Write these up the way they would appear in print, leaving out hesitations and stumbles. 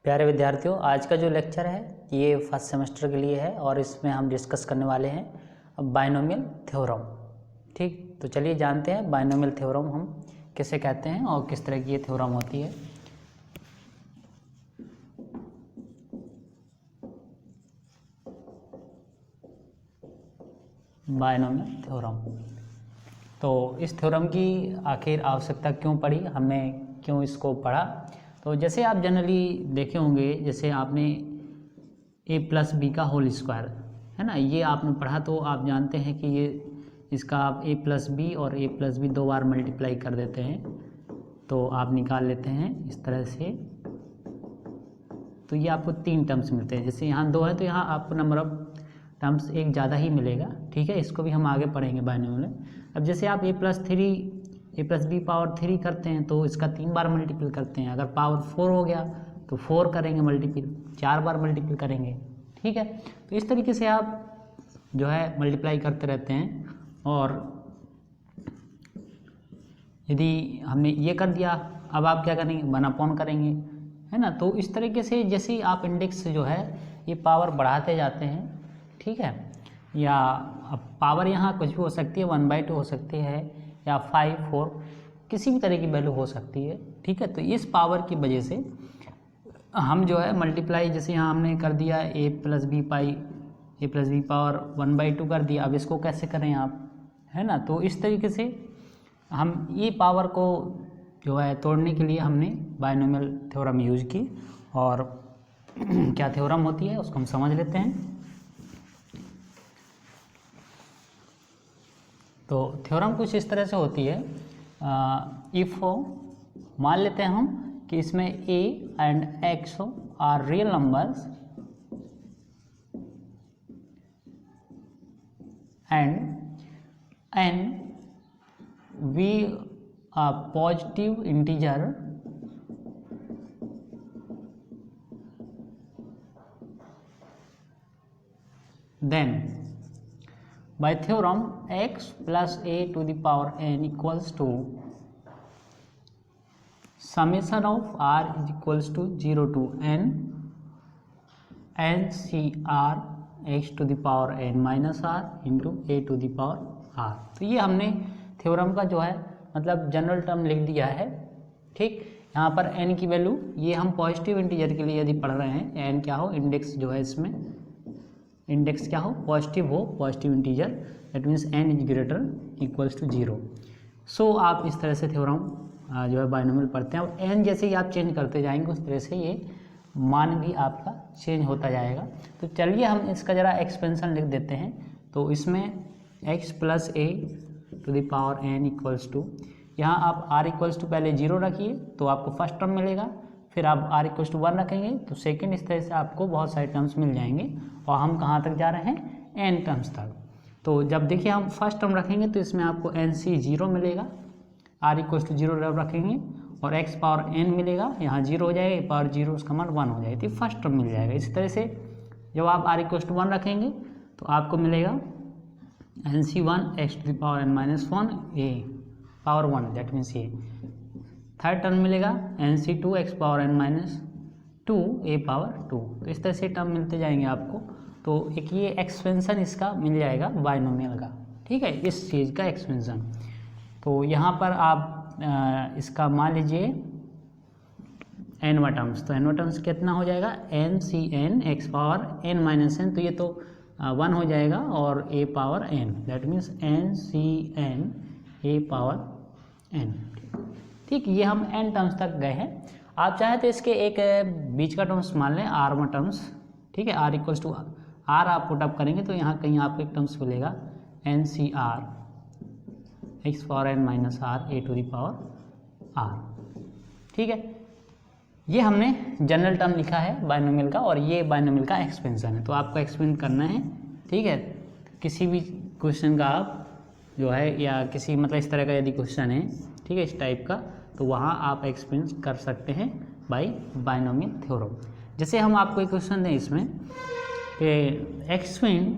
प्यारे विद्यार्थियों, आज का जो लेक्चर है ये फर्स्ट सेमेस्टर के लिए है और इसमें हम डिस्कस करने वाले हैं बाइनोमियल थ्योरम। ठीक, तो चलिए जानते हैं बाइनोमियल थ्योरम हम किसे कहते हैं और किस तरह की ये थ्योरम होती है। बाइनोमियल थ्योरम, तो इस थ्योरम की आखिर आवश्यकता क्यों पड़ी, हमने क्यों इसको पढ़ा। तो जैसे आप जनरली देखे होंगे, जैसे आपने a प्लस बी का होल स्क्वायर है ना, ये आपने पढ़ा, तो आप जानते हैं कि ये इसका आप a प्लस बी और a प्लस बी 2 बार मल्टीप्लाई कर देते हैं तो आप निकाल लेते हैं इस तरह से। तो ये आपको 3 टर्म्स मिलते हैं। जैसे यहाँ 2 है तो यहाँ आपको नंबर ऑफ टर्म्स एक ज़्यादा ही मिलेगा। ठीक है, इसको भी हम आगे पढ़ेंगे बाइनोमियल में। अब जैसे आप a प्लस बी पावर 3 करते हैं तो इसका 3 बार मल्टीपल करते हैं। अगर पावर 4 हो गया तो 4 करेंगे मल्टीपल, 4 बार मल्टीपल करेंगे। ठीक है, तो इस तरीके से आप जो है मल्टीप्लाई करते रहते हैं। और यदि हमने ये कर दिया, अब आप क्या करेंगे, 1/n करेंगे, है ना। तो इस तरीके से जैसे आप इंडेक्स जो है ये पावर बढ़ाते जाते हैं, ठीक है, या अब पावर यहाँ कुछ भी हो सकती है, 1/2 हो सकती है या 5, 4 किसी भी तरह की वैल्यू हो सकती है। ठीक है, तो इस पावर की वजह से हम जो है मल्टीप्लाई, जैसे यहाँ हमने कर दिया a प्लस बी पावर 1/2 कर दिया। अब इसको कैसे करें आप, है ना। तो इस तरीके से हम ये पावर को जो है तोड़ने के लिए हमने बाइनोमियल थ्योरम यूज की। और क्या थ्योरम होती है उसको हम समझ लेते हैं। तो थ्योरम कुछ इस तरह से होती है, इफ़ मान लेते हैं हम कि इसमें a and x are real numbers and n we a positive integer then by theorem x plus a to the power n equals to summation of r is equals to 0 to n NCR x to the power n minus r into a to the power r। तो ये हमने theorem का जो है मतलब general term लिख दिया है। ठीक, यहाँ पर n की वैल्यू, ये हम पॉजिटिव इंटीजर के लिए यदि पढ़ रहे हैं, n क्या हो, इंडेक्स जो है इसमें इंडेक्स क्या हो, पॉजिटिव हो, positive integer, that means n is greater equals to 0। So आप इस तरह से थ्योरम जो है बाइनोमियल पढ़ते हैं। और n जैसे ही आप चेंज करते जाएंगे उस तरह से ये मान भी आपका चेंज होता जाएगा। तो चलिए हम इसका ज़रा एक्सपेंशन लिख देते हैं। तो इसमें x plus a to the power n equals to, यहाँ आप r इक्वल्स टू पहले 0 रखिए तो आपको फर्स्ट टर्म मिलेगा, फिर आप r इक्वल्स टू 1 रखेंगे तो सेकंड, इस तरह से आपको बहुत सारे टर्म्स मिल जाएंगे। और हम कहाँ तक जा रहे हैं, n टर्म्स तक। तो जब देखिए हम फर्स्ट टर्म रखेंगे तो इसमें आपको NC 0 मिलेगा, r इक्वल्स टू 0 रखेंगे और x पावर n मिलेगा, यहाँ 0 हो जाएगा, पावर 0 उसका मान 1 हो जाएगी, तो फर्स्ट टर्म मिल जाएगा। इसी तरह से जब आप r इक्वल्स टू 1 रखेंगे तो आपको मिलेगा NC1 x to the power n minus 1 a power 1, that means ये। थर्ड टर्म मिलेगा NC2 x power n minus 2 a power 2। तो इस तरह से टर्म मिलते जाएंगे आपको। तो एक ये एक्सपेंशन इसका मिल जाएगा बाइनोमियल का। ठीक है, इस चीज़ का एक्सपेंशन। तो यहाँ पर आप इसका मान लीजिए n टर्म्स, तो n टर्म्स कितना हो जाएगा, NCn x power n minus n, तो ये तो 1 हो जाएगा, और a power n, that means NCn a power n। ठीक, ये हम n टर्म्स तक गए हैं। आप चाहे तो इसके एक बीच का टर्म्स मान लें, r टर्म्स। ठीक है, r इक्वल्स टू r आप पुट अप करेंगे तो यहाँ कहीं आपको एक टर्म्स मिलेगा NCR x power n minus r a to the power r। ठीक है, ये हमने जनरल टर्म लिखा है बाइनोमियल का, और ये बाइनोमियल का एक्सपेंशन है। तो आपको एक्सपेंड करना है। ठीक है, किसी भी क्वेश्चन का आप जो है, या किसी मतलब इस तरह का यदि क्वेश्चन है, ठीक है, इस टाइप का, तो वहाँ आप एक्सपेंड कर सकते हैं बाय बाइनोमियल थ्योरम। जैसे हम आपको एक क्वेश्चन दें इसमें कि expand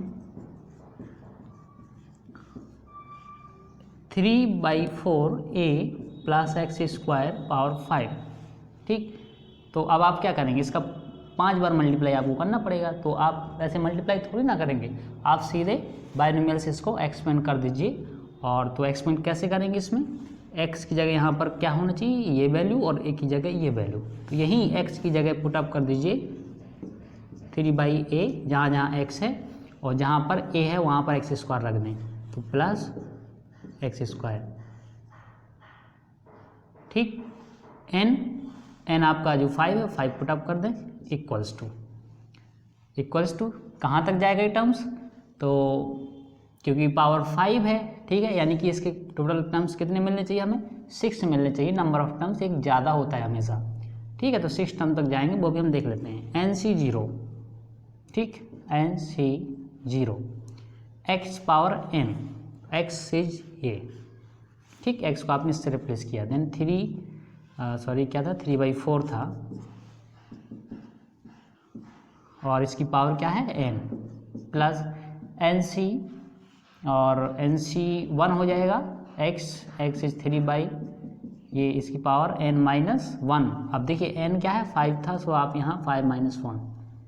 3/4 a plus x square power 5। ठीक, तो अब आप क्या करेंगे, इसका 5 बार मल्टीप्लाई आपको करना पड़ेगा। तो आप ऐसे मल्टीप्लाई थोड़ी ना करेंगे, आप सीधे बाइनोमियल से इसको एक्सपेंड कर दीजिए। और तो एक्सपेंड कैसे करेंगे, इसमें x की जगह यहाँ पर क्या होना चाहिए, ये वैल्यू, और a की जगह ये वैल्यू। तो यहीं x की जगह पुटअप कर दीजिए 3/a, जहाँ जहाँ x है, और जहाँ पर a है वहाँ पर x स्क्वायर रख दें, तो प्लस x स्क्वायर। ठीक, n आपका जो 5 है 5 पुटअप कर दें, इक्वल्स टू कहाँ तक जाएगा ये टर्म्स, तो क्योंकि पावर 5 है, ठीक है, यानी कि इसके टोटल टर्म्स कितने मिलने चाहिए, हमें 6 मिलने चाहिए। नंबर ऑफ टर्म्स एक ज़्यादा होता है हमेशा, ठीक है। तो 6 टर्म तक जाएंगे, वो भी हम देख लेते हैं। NC0, ठीक, NC0 x power n, x is ये, ठीक, x को आपने इससे रिप्लेस किया, देन 3/4 था, और इसकी पावर क्या है n, प्लस NC, और NC1 हो जाएगा x इज 3 ये इसकी पावर n-1। अब देखिए n क्या है 5 था, सो आप यहाँ 5-1,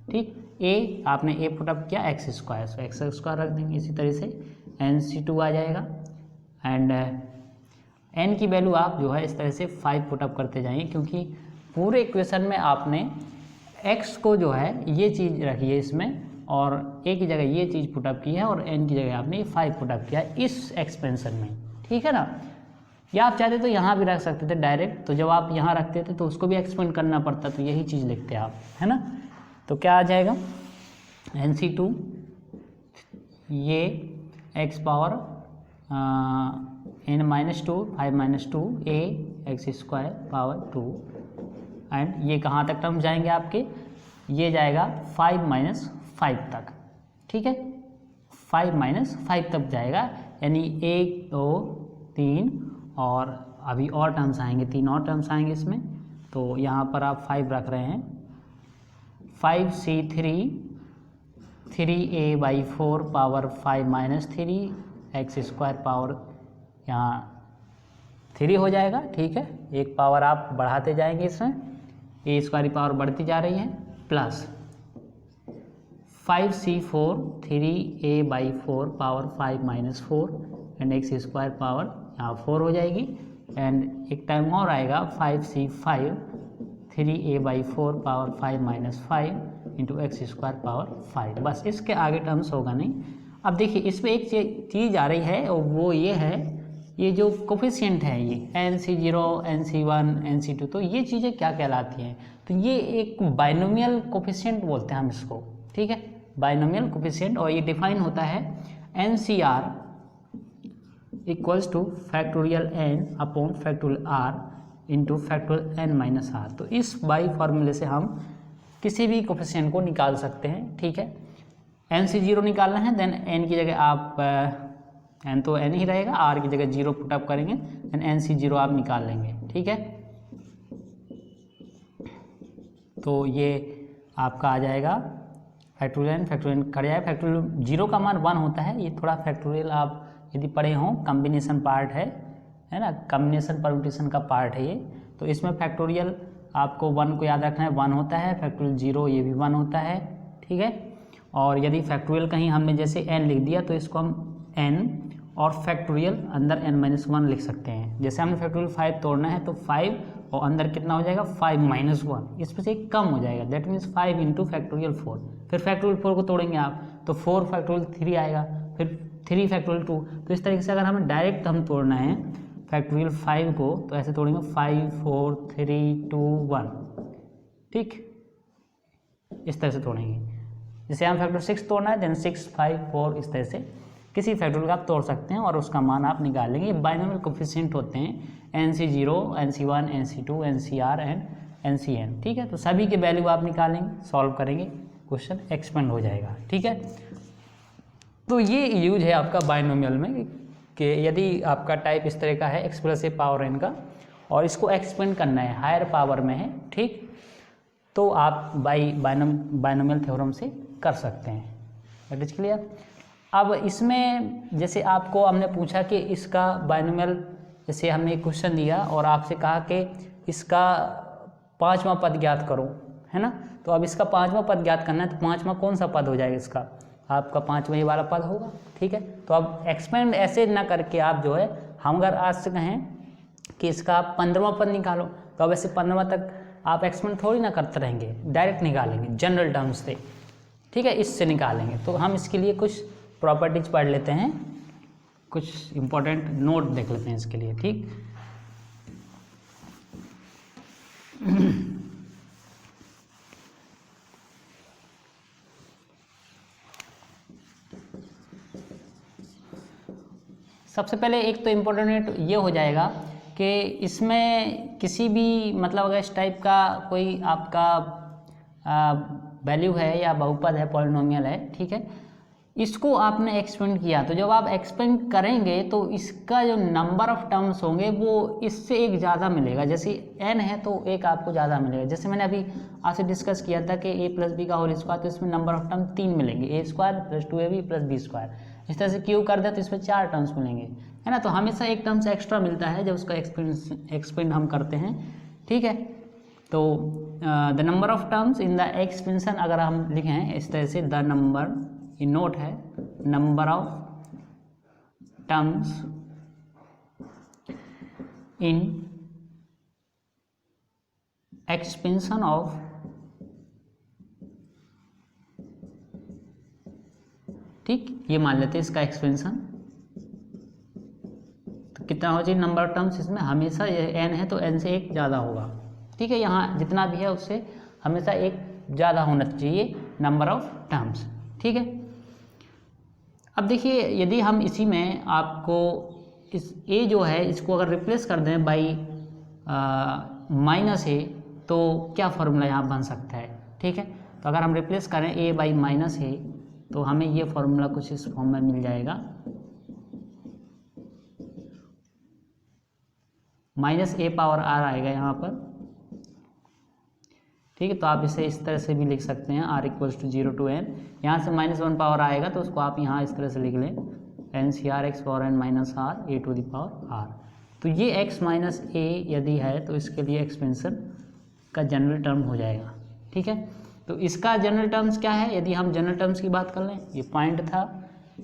ठीक। a आपने a पुटअप किया x स्क्वायर, सो x स्क्वायर रख देंगे। इसी तरह से NC2 आ जाएगा, एंड n की वैल्यू आप जो है इस तरह से 5 पुटअप करते जाएंगे, क्योंकि पूरे इक्वेशन में आपने x को जो है ये चीज़ रखी है इसमें, और a की जगह ये चीज़ पुटअप की है, और n की जगह आपने 5 पुटअप किया है इस एक्सपेंशन में, ठीक है ना। या आप चाहते तो यहाँ भी रख सकते थे डायरेक्ट, तो जब आप यहाँ रखते थे तो उसको भी एक्सपेंड करना पड़ता, तो यही चीज़ लिखते आप, है ना। तो क्या आ जाएगा, NC2 ये x power n-2 5-2 a x square power 2, and ये कहाँ तक टर्म जाएंगे आपके, ये जाएगा 5-5 तक, ठीक है, 5-5 तक जाएगा, यानी 1 2 3, और अभी और टर्म्स आएंगे, 3 और टर्म्स आएंगे इसमें। तो यहाँ पर आप 5 रख रहे हैं, 5C3 3a/4 power 5-3 x square power यहाँ 3 हो जाएगा, ठीक है। एक पावर आप बढ़ाते जाएंगे, इसमें a स्क्वायर की पावर बढ़ती जा रही है, plus 5C4 3a/4 power 5-4 and x square power यहाँ 4 हो जाएगी, एंड एक टाइम और आएगा 5C5 3a/4 power 5-5 into x square power 5। बस इसके आगे टर्म्स होगा नहीं। अब देखिए इसमें एक चीज़ आ रही है, और वो ये है, ये जो कोफिशिएंट है ये NC0 NC1 NC2, तो ये चीज़ें क्या कहलाती हैं, तो ये एक बाइनोमियल कोफिशिएंट बोलते हैं हम इसको, ठीक है, बाइनोमियल कोफिशिएंट। और ये डिफाइन होता है NCR equals two factorial n upon factorial r into factorial n-r। तो इस बाई फार्मूले से हम किसी भी कोफिशिएंट को निकाल सकते हैं, ठीक है। NC0 निकालना है, देन n की जगह आप n तो n ही रहेगा, r की जगह 0 पुटअप करेंगे, देन NC0 आप निकाल लेंगे, ठीक है। तो ये आपका आ जाएगा फैक्टोरियल कट जाए, फैक्टोरियल 0 का मान 1 होता है। ये थोड़ा फैक्टोरियल आप यदि पढ़े हों, कॉम्बिनेशन पार्ट है ना, कॉम्बिनेशन परम्यूटेशन का पार्ट है ये। तो इसमें फैक्टोरियल आपको 1 को याद रखना है, 1 होता है, फैक्टोरियल 0 ये भी 1 होता है, ठीक है। और यदि फैक्टोरियल कहीं हमने जैसे n लिख दिया, तो इसको हम n और फैक्टोरियल अंदर n-1 लिख सकते हैं। जैसे हमने फैक्टोरियल 5 तोड़ना है, तो 5 और अंदर कितना हो जाएगा 5-1, इसमें से कम हो जाएगा, दैट मीन्स 5 इंटू फैक्टोरियल 4। फिर फैक्टोरियल 4 को तोड़ेंगे आप, तो 4 फैक्टोरियल 3 आएगा, फिर 3 फैक्टोरियल 2। तो इस तरीके से अगर हमें डायरेक्ट हम तोड़ना है फैक्टोरियल 5 को, तो ऐसे तोड़ेंगे 5 4 3 2 1, ठीक, इस तरह से तोड़ेंगे। जैसे हम फैक्टोरियल 6 तोड़ना है, देन 6 5 4, इस तरह से किसी फैक्टोरियल का आप तोड़ सकते हैं और उसका मान आप निकाल लेंगे। ये बाइनोमियल कोफिशिएंट होते हैं NC0 NC1 NC2 NCR and NCN, ठीक है। तो सभी के वैल्यू आप निकालेंगे, सॉल्व करेंगे, क्वेश्चन एक्सपेंड हो जाएगा, ठीक है। तो ये यूज है आपका बाइनोमियल में कि यदि आपका टाइप इस तरह का है एक्सप्रेसिव पावर n का, और इसको एक्सपेंड करना है, हायर पावर में है, ठीक, तो आप बाइनोमियल थ्योरम से कर सकते हैं। That is clear. अब इसमें जैसे आपको हमने पूछा कि इसका बाइनोमियल, जैसे हमने एक क्वेश्चन दिया और आपसे कहा कि इसका पाँचवा पद ज्ञात करो, है ना। तो अब इसका पाँचवा पद ज्ञात करना है, तो पाँचवा कौन सा पद हो जाएगा इसका, आपका पाँचवा ये वाला पद होगा, ठीक है। तो अब एक्सपेंड ऐसे ना करके आप जो है, हम अगर आज से कहें कि इसका आप 15वां पद निकालो, तो अब ऐसे 15वां तक आप एक्सपेंड थोड़ी ना करते रहेंगे, डायरेक्ट निकालेंगे जनरल टर्म्स से, ठीक है, इससे निकालेंगे। तो हम इसके लिए कुछ प्रॉपर्टीज पढ़ लेते हैं, कुछ इंपॉर्टेंट नोट देख लेते हैं इसके लिए, ठीक। सबसे पहले एक तो इम्पोर्टेंट ये हो जाएगा कि इसमें किसी भी मतलब अगर इस टाइप का कोई आपका वैल्यू है या बहुपद है, पॉलिनोमियल है, ठीक है, इसको आपने एक्सपेंड किया, तो जब आप एक्सपेंड करेंगे तो इसका जो नंबर ऑफ टर्म्स होंगे वो इससे एक ज़्यादा मिलेगा। जैसे n है तो एक आपको ज़्यादा मिलेगा। जैसे मैंने अभी आपसे डिस्कस किया था कि a + b का होल स्क्वायर, तो इसमें नंबर ऑफ टर्म 3 मिलेंगे, a² + 2ab + b²। इस तरह से क्यू कर दे तो इसमें 4 टर्म्स मिलेंगे, है ना। तो हमेशा एक टर्म्स एक्स्ट्रा मिलता है जब उसका एक्सपेंड हम करते हैं, ठीक है। तो the number of terms in the expansion अगर हम लिखें इस तरह से, द नंबर, ये नोट है, number of terms in expansion of ठीक, ये मान लेते हैं इसका एक्सपेंशन, तो कितना हो चाहिए नंबर ऑफ टर्म्स इसमें, हमेशा ये n है तो n से एक ज़्यादा होगा, ठीक है। यहाँ जितना भी है उससे हमेशा एक ज़्यादा होना चाहिए नंबर ऑफ टर्म्स, ठीक है। अब देखिए यदि हम इसी में आपको इस a जो है इसको अगर रिप्लेस कर दें बाई -a, तो क्या फॉर्मूला यहाँ बन सकता है, ठीक है। तो अगर हम रिप्लेस करें a बाई -a, तो हमें ये फॉर्मूला कुछ इस फॉर्म में मिल जाएगा, -a⁻r आएगा यहाँ पर, ठीक है। तो आप इसे इस तरह से भी लिख सकते हैं, r = 0 to n, यहाँ से -1 पावर आएगा तो उसको आप यहाँ इस तरह से लिख लें, NCR(x⁻n−r a⁻r। तो ये x माइनस a यदि है तो इसके लिए एक्सपेंशन का जनरल टर्म हो जाएगा, ठीक है। तो इसका जनरल टर्म्स क्या है, यदि हम जनरल टर्म्स की बात कर लें, ये पॉइंट था,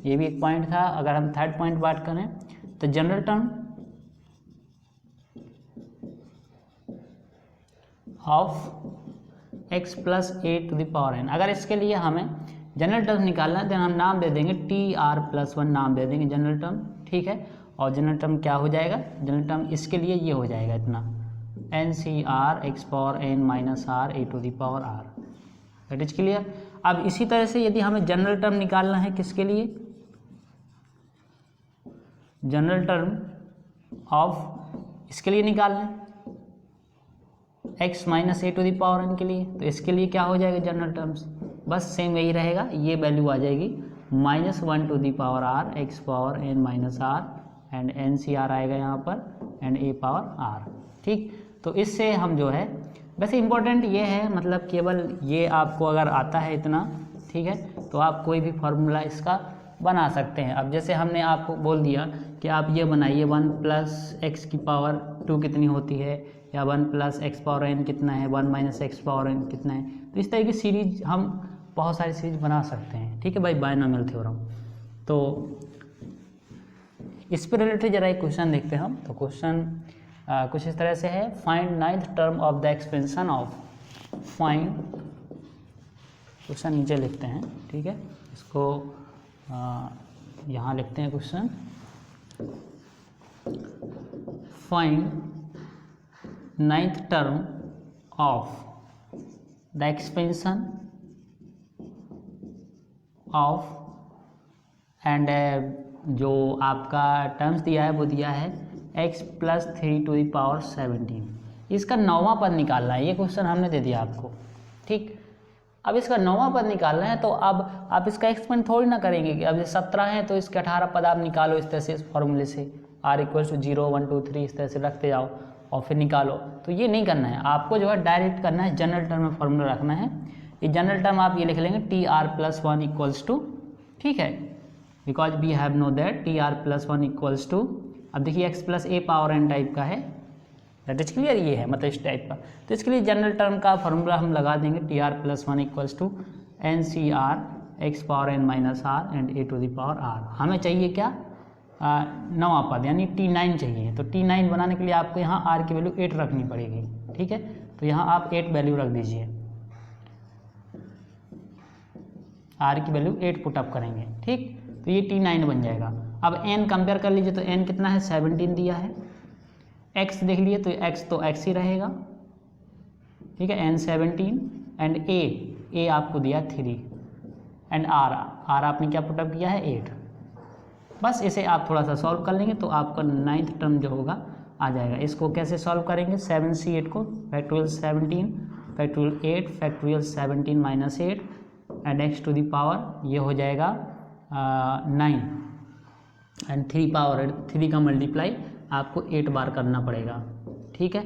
ये भी एक पॉइंट था, अगर हम थर्ड पॉइंट बात करें तो general term of x + a⁻n, अगर इसके लिए हमें जनरल टर्म निकालना है तो हम नाम दे देंगे TR+1, नाम दे देंगे जनरल टर्म, ठीक है। और जनरल टर्म क्या हो जाएगा, जनरल टर्म इसके लिए ये हो जाएगा इतना, NCR(x⁻n−r a⁻r), that is clear. अब इसी तरह से यदि हमें जनरल टर्म निकालना है किसके लिए, जनरल टर्म ऑफ इसके लिए निकालना है x - a⁻n के लिए, तो इसके लिए क्या हो जाएगा जनरल टर्म्स, बस सेम यही रहेगा, ये वैल्यू आ जाएगी -1r x⁻n−r एंड NCR आएगा यहाँ पर एंड a⁻r, ठीक। तो इससे हम जो है, वैसे इम्पोर्टेंट ये है, मतलब केवल ये आपको अगर आता है इतना, ठीक है, तो आप कोई भी फार्मूला इसका बना सकते हैं। अब जैसे हमने आपको बोल दिया कि आप ये बनाइए 1 + x⁻2 कितनी होती है, या 1 + x⁻n कितना है, 1 - x⁻n कितना है, तो इस तरह की सीरीज हम बहुत सारी सीरीज बना सकते हैं, ठीक है भाई, बायनॉमियल थ्योरम। तो इस पर रिलेटेड जरा एक क्वेश्चन देखते हैं हम। तो क्वेश्चन कुछ इस तरह से है, find 9th term of the expansion of, find, question नीचे लिखते हैं, ठीक है, इसको यहाँ लिखते हैं question, find 9th term of the expansion of, and जो आपका टर्म्स दिया है वो दिया है x + 3⁻17, इसका 9वां पद निकालना है, ये क्वेश्चन हमने दे दिया आपको, ठीक। अब इसका 9वां पद निकालना है तो अब आप इसका एक्सपेंड थोड़ी ना करेंगे कि अब 17 है तो इसके 18 पद आप निकालो इस तरह से, इस फॉर्मूले से r = 0 1 2 3 इस तरह से रखते जाओ और फिर निकालो। तो ये नहीं करना है आपको, जो है डायरेक्ट करना है, जनरल टर्म में फॉर्मूला रखना है। ये जनरल टर्म आप ये लिख लेंगे TR+1 = ठीक है, because we have know that TR+1 = अब देखिए x + a⁻n टाइप का है, दैट इज क्लियर। ये है मतलब इस टाइप का। तो इसके लिए जनरल टर्म का फॉर्मूला हम लगा देंगे TR+1 equals to NCR x power n minus R and a to the power r। हमें चाहिए क्या, नवा पद यानी T9 चाहिए। तो T9 बनाने के लिए आपको यहाँ r की वैल्यू 8 रखनी पड़ेगी, ठीक है। तो यहाँ आप 8 वैल्यू रख दीजिए, r की वैल्यू 8 पुटअप करेंगे, ठीक। तो ये T9 बन जाएगा। अब n कंपेयर कर लीजिए, तो n कितना है, 17 दिया है। x देख लिए तो x तो x ही रहेगा, ठीक है। n 17 एंड a आपको दिया 3 एंड r आपने क्या पुटअप किया है, 8। बस इसे आप थोड़ा सा सॉल्व कर लेंगे तो आपका 9th टर्म जो होगा आ जाएगा। इसको कैसे सॉल्व करेंगे, 7c8 को factorial 17 factorial 8 factorial 17 minus 8 and x to the power ये हो जाएगा 9 एंड 3 पावर 3 का मल्टीप्लाई आपको 8 बार करना पड़ेगा, ठीक है।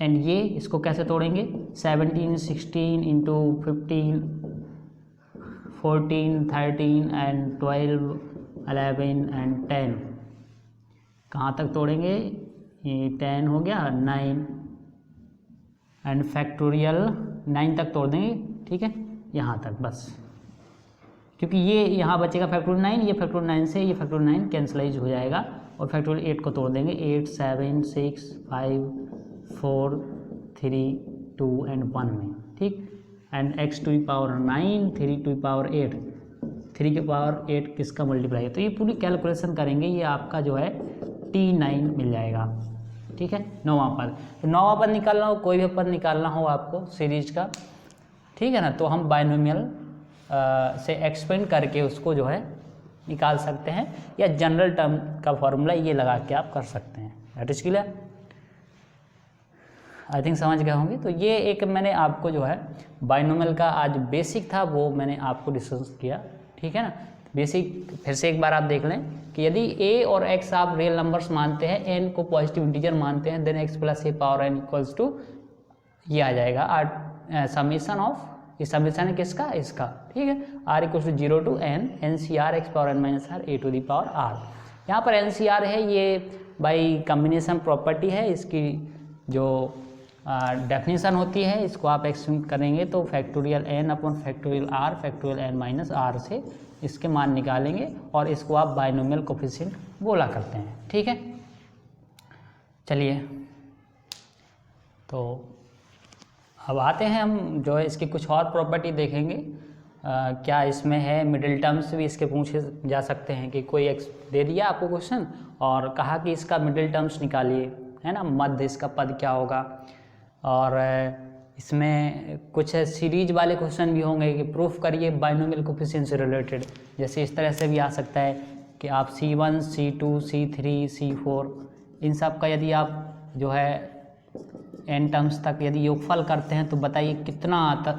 एंड ये इसको कैसे तोड़ेंगे, 17 16 इंटू 15 14 13 एंड 12 11 एंड 10, कहाँ तक तोड़ेंगे, ये 10 हो गया, 9 एंड फैक्टोरियल 9 तक तोड़ देंगे, ठीक है, यहाँ तक बस। क्योंकि ये यहाँ बचेगा फैक्टोरियल 9, ये फैक्टोरियल 9 से ये फैक्टोरियल 9 कैंसलाइज हो जाएगा और फैक्टोरियल 8 को तोड़ देंगे, 8 7 6 5 4 3 2 एंड 1 में, ठीक। And x to the power 9 3 to the power 8 3 के पावर 8 किसका मल्टीप्लाई है। तो ये पूरी कैलकुलेशन करेंगे, ये आपका जो है T9 मिल जाएगा, ठीक है। नौवां पद, तो नौवां पद निकालना हो, कोई भी पद निकालना हो आपको सीरीज का, ठीक है ना, तो हम बाइनोमियल से एक्सपेंड करके उसको जो है निकाल सकते हैं, या जनरल टर्म का फॉर्मूला ये लगा के आप कर सकते हैं। That is clear, I think समझ गए होंगे। तो ये एक मैंने आपको जो है बाइनोमियल का आज बेसिक था वो मैंने आपको डिस्कस किया, ठीक है ना। बेसिक फिर से एक बार आप देख लें कि यदि a और x आप रियल नंबर्स मानते हैं, n को पॉजिटिव इंटीजर मानते हैं, then x plus a power n equals to ये आ जाएगा समीशन ऑफ, ये समीशन है किसका, इसका, ठीक है। r equals to 0 to n NCR x power n minus r a to the power r। यहाँ पर NCR है, ये बाई कम्बिनेशन प्रॉपर्टी है, इसकी जो डेफिनेशन होती है इसको आप एक्सटेंड करेंगे तो factorial n upon factorial r factorial n minus r से इसके मान निकालेंगे और इसको आप बाइनोमियल कोफिशिएंट बोला करते हैं, ठीक है। चलिए, तो अब आते हैं हम जो है इसकी कुछ और प्रॉपर्टी देखेंगे। क्या इसमें है, मिडिल टर्म्स भी इसके पूछे जा सकते हैं कि कोई एक्स दे दिया आपको क्वेश्चन और कहा कि इसका मिडिल टर्म्स निकालिए, है ना, मध्य इसका पद क्या होगा। और इसमें कुछ सीरीज वाले क्वेश्चन भी होंगे कि प्रूफ करिए बाइनोमियल कोफिशिएंट से रिलेटेड, जैसे इस तरह से भी आ सकता है कि आप C1 C2 C3 C4 इन सब का यदि आप जो है n टर्म्स तक यदि योगफल करते हैं तो बताइए कितना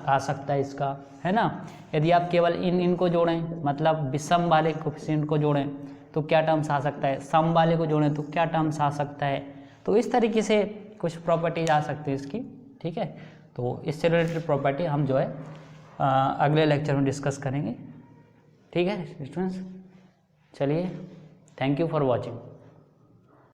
आ सकता है इसका, है ना। यदि आप केवल इनको जोड़ें, मतलब विषम वाले कोफिशिएंट को जोड़ें तो क्या टर्म्स आ सकता है, सम वाले को जोड़ें तो क्या टर्म्स आ सकता है। तो इस तरीके से कुछ प्रॉपर्टीज आ सकती है इसकी, ठीक है। तो इससे रिलेटेड प्रॉपर्टी हम जो है अगले लेक्चर में डिस्कस करेंगे, ठीक है स्टूडेंट्स। चलिए, थैंक यू फॉर वॉचिंग।